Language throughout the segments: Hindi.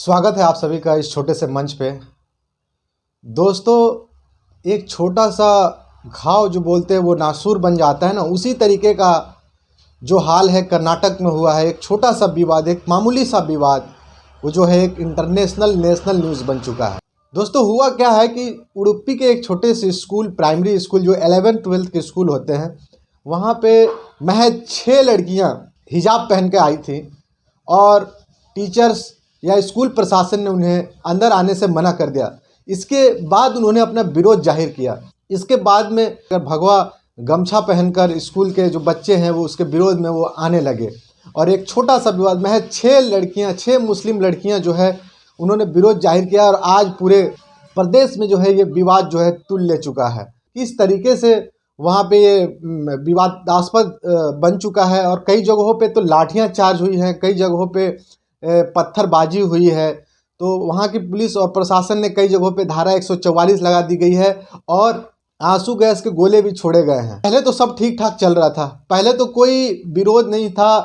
स्वागत है आप सभी का इस छोटे से मंच पे। दोस्तों, एक छोटा सा घाव जो बोलते हैं वो नासूर बन जाता है ना, उसी तरीके का जो हाल है कर्नाटक में हुआ है। एक छोटा सा विवाद, एक मामूली सा विवाद, वो जो है एक इंटरनेशनल नेशनल न्यूज़ बन चुका है। दोस्तों, हुआ क्या है कि उडुपी के एक छोटे से स्कूल, प्राइमरी स्कूल जो 11th-12th के स्कूल होते हैं, वहाँ पे महज 6 लड़कियाँ हिजाब पहन के आई थी और टीचर्स या स्कूल प्रशासन ने उन्हें अंदर आने से मना कर दिया। इसके बाद उन्होंने अपना विरोध जाहिर किया। इसके बाद में भगवा गमछा पहनकर स्कूल के जो बच्चे हैं वो उसके विरोध में वो आने लगे और एक छोटा सा विवाद, महज 6 मुस्लिम लड़कियां जो है उन्होंने विरोध जाहिर किया और आज पूरे प्रदेश में जो है ये विवाद जो है तुल ले चुका है। किस तरीके से वहाँ पे ये विवादास्पद बन चुका है और कई जगहों पे तो लाठियाँ चार्ज हुई हैं, कई जगहों पे पत्थरबाजी हुई है। तो वहाँ की पुलिस और प्रशासन ने कई जगहों पे धारा 144 लगा दी गई है और आंसू गैस के गोले भी छोड़े गए हैं। पहले तो सब ठीक ठाक चल रहा था, पहले तो कोई विरोध नहीं था,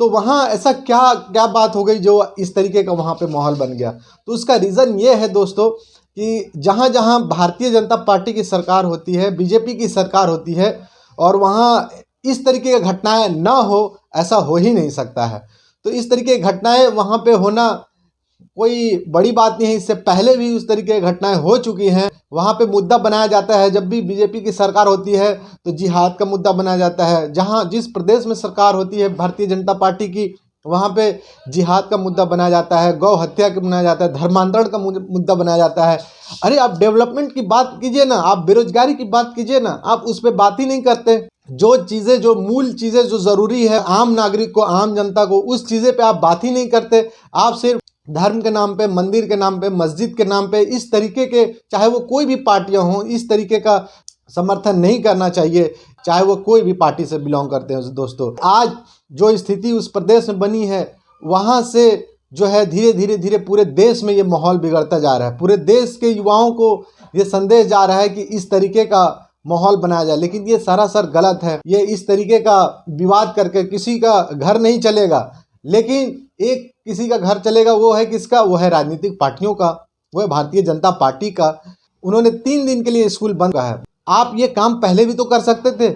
तो वहाँ ऐसा क्या क्या बात हो गई जो इस तरीके का वहाँ पे माहौल बन गया। तो उसका रीज़न ये है दोस्तों कि जहाँ जहाँ भारतीय जनता पार्टी की सरकार होती है, बीजेपी की सरकार होती है, और वहाँ इस तरीके की घटनाएं ना हो, ऐसा हो ही नहीं सकता है। तो इस तरीके की घटनाएं वहाँ पे होना कोई बड़ी बात नहीं है। इससे पहले भी उस तरीके की घटनाएं हो चुकी हैं। वहाँ पे मुद्दा बनाया जाता है, जब भी बीजेपी की सरकार होती है तो जिहाद का मुद्दा बनाया जाता है। जहाँ जिस प्रदेश में सरकार होती है भारतीय जनता पार्टी की, वहाँ पे जिहाद का मुद्दा बनाया जाता है, गौ हत्या का बनाया जाता है, धर्मांतरण का मुद्दा बनाया जाता है। अरे आप डेवलपमेंट की बात कीजिए ना, आप बेरोजगारी की बात कीजिए ना, आप उस पर बात ही नहीं करते। जो चीज़ें, जो मूल चीज़ें जो ज़रूरी है आम नागरिक को, आम जनता को, उस चीज़ें पे आप बात ही नहीं करते। आप सिर्फ धर्म के नाम पे, मंदिर के नाम पे, मस्जिद के नाम पे इस तरीके के, चाहे वो कोई भी पार्टियां हों, इस तरीके का समर्थन नहीं करना चाहिए, चाहे वो कोई भी पार्टी से बिलोंग करते हैं। दोस्तों, आज जो स्थिति उस प्रदेश में बनी है, वहाँ से जो है धीरे धीरे पूरे देश में ये माहौल बिगड़ता जा रहा है। पूरे देश के युवाओं को ये संदेश जा रहा है कि इस तरीके का माहौल बनाया जाए, लेकिन ये सरासर गलत है। ये इस तरीके का विवाद करके किसी का घर नहीं चलेगा, लेकिन एक किसी का घर चलेगा। वो है किसका? वो है राजनीतिक पार्टियों का, वो है भारतीय जनता पार्टी का। उन्होंने 3 दिन के लिए स्कूल बंद किया है। आप ये काम पहले भी तो कर सकते थे,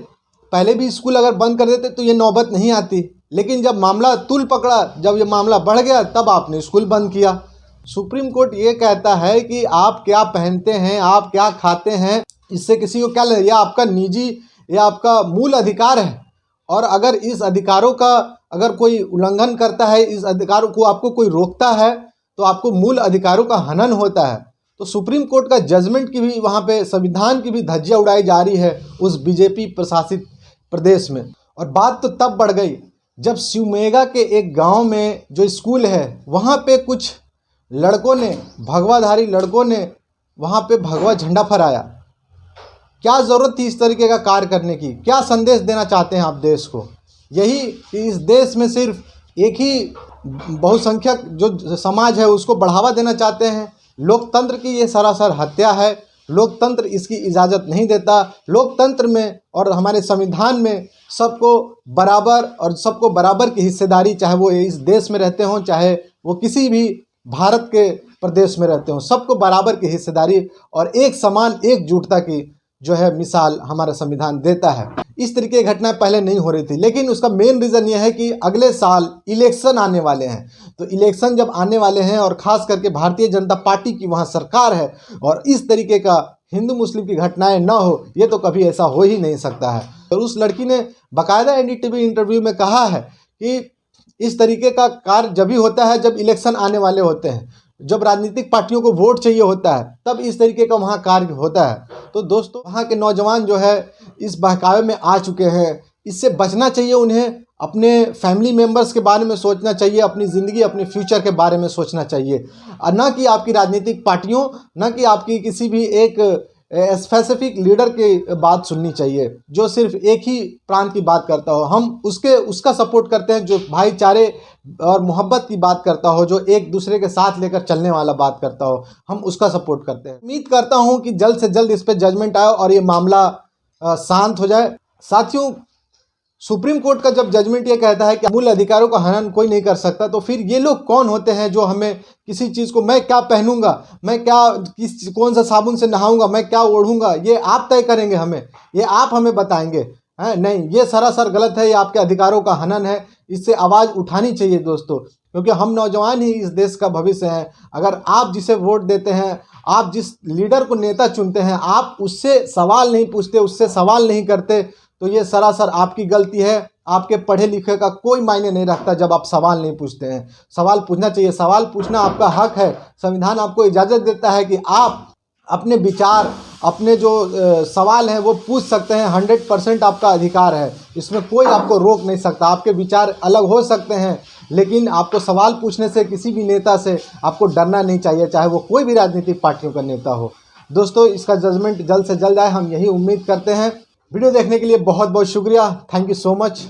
पहले भी स्कूल अगर बंद कर देते तो ये नौबत नहीं आती। लेकिन जब मामला तुल पकड़ा, जब ये मामला बढ़ गया, तब आपने स्कूल बंद किया। सुप्रीम कोर्ट ये कहता है कि आप क्या पहनते हैं, आप क्या खाते हैं, इससे किसी को क्या लगे? यह आपका निजी या आपका मूल अधिकार है, और अगर इस अधिकारों का अगर कोई उल्लंघन करता है, इस अधिकारों को आपको कोई रोकता है, तो आपको मूल अधिकारों का हनन होता है। तो सुप्रीम कोर्ट का जजमेंट की भी वहाँ पे, संविधान की भी धज्जियाँ उड़ाई जा रही है उस बीजेपी प्रशासित प्रदेश में। और बात तो तब बढ़ गई जब शिवमेगा के एक गांव में जो स्कूल है, वहाँ पे कुछ लड़कों ने, भगवाधारी लड़कों ने वहाँ पे भगवा झंडा फहराया। क्या ज़रूरत थी इस तरीके का कार्य करने की? क्या संदेश देना चाहते हैं आप देश को? यही कि इस देश में सिर्फ एक ही बहुसंख्यक जो समाज है उसको बढ़ावा देना चाहते हैं। लोकतंत्र की ये सरासर हत्या है। लोकतंत्र इसकी इजाज़त नहीं देता। लोकतंत्र में और हमारे संविधान में सबको बराबर, और सबको बराबर की हिस्सेदारी, चाहे वो इस देश में रहते हों, चाहे वो किसी भी भारत के प्रदेश में रहते हों, सबको बराबर की हिस्सेदारी और एक समान एकजुटता की जो है मिसाल हमारा संविधान देता है। इस तरीके की घटनाएं पहले नहीं हो रही थी, लेकिन उसका मेन रीज़न ये है कि अगले साल इलेक्शन आने वाले हैं। तो इलेक्शन जब आने वाले हैं और ख़ास करके भारतीय जनता पार्टी की वहाँ सरकार है, और इस तरीके का हिंदू मुस्लिम की घटनाएं ना हो, ये तो कभी ऐसा हो ही नहीं सकता है। और उस लड़की ने बाकायदा NDTV इंटरव्यू में कहा है कि इस तरीके का कार्य जब भी होता है जब इलेक्शन आने वाले होते हैं, जब राजनीतिक पार्टियों को वोट चाहिए होता है, तब इस तरीके का वहाँ कार्य होता है। तो दोस्तों, वहाँ के नौजवान जो है इस बहकावे में आ चुके हैं। इससे बचना चाहिए उन्हें। अपने फैमिली मेम्बर्स के बारे में सोचना चाहिए, अपनी ज़िंदगी, अपने फ्यूचर के बारे में सोचना चाहिए, और ना कि आपकी राजनीतिक पार्टियों, ना कि आपकी किसी भी एक स्पेसिफिक लीडर की बात सुननी चाहिए जो सिर्फ एक ही प्रांत की बात करता हो। हम उसका सपोर्ट करते हैं जो भाईचारे और मोहब्बत की बात करता हो, जो एक दूसरे के साथ लेकर चलने वाला बात करता हो, हम उसका सपोर्ट करते हैं। उम्मीद करता हूं कि जल्द से जल्द इस पर जजमेंट आए और ये मामला शांत हो जाए। साथियों, सुप्रीम कोर्ट का जब जजमेंट ये कहता है कि मूल अधिकारों का हनन कोई नहीं कर सकता, तो फिर ये लोग कौन होते हैं जो हमें किसी चीज़ को, मैं क्या पहनूंगा, मैं क्या कौन सा साबुन से नहाऊंगा, मैं क्या ओढ़ूंगा, ये आप तय करेंगे हमें, ये आप हमें बताएंगे हैं? नहीं, ये सरासर गलत है, ये आपके अधिकारों का हनन है। इससे आवाज़ उठानी चाहिए दोस्तों, क्योंकि हम नौजवान ही इस देश का भविष्य हैं। अगर आप जिसे वोट देते हैं, आप जिस लीडर को नेता चुनते हैं, आप उससे सवाल नहीं पूछते, उससे सवाल नहीं करते, तो ये सरासर आपकी गलती है। आपके पढ़े लिखे का कोई मायने नहीं रखता जब आप सवाल नहीं पूछते हैं। सवाल पूछना चाहिए, सवाल पूछना आपका हक है। संविधान आपको इजाज़त देता है कि आप अपने विचार, अपने जो सवाल हैं वो पूछ सकते हैं। 100% आपका अधिकार है, इसमें कोई आपको रोक नहीं सकता। आपके विचार अलग हो सकते हैं, लेकिन आपको सवाल पूछने से किसी भी नेता से आपको डरना नहीं चाहिए, चाहे वो कोई भी राजनीतिक पार्टियों का नेता हो। दोस्तों, इसका जजमेंट जल्द से जल्द आए, हम यही उम्मीद करते हैं। वीडियो देखने के लिए बहुत बहुत शुक्रिया। Thank you so much.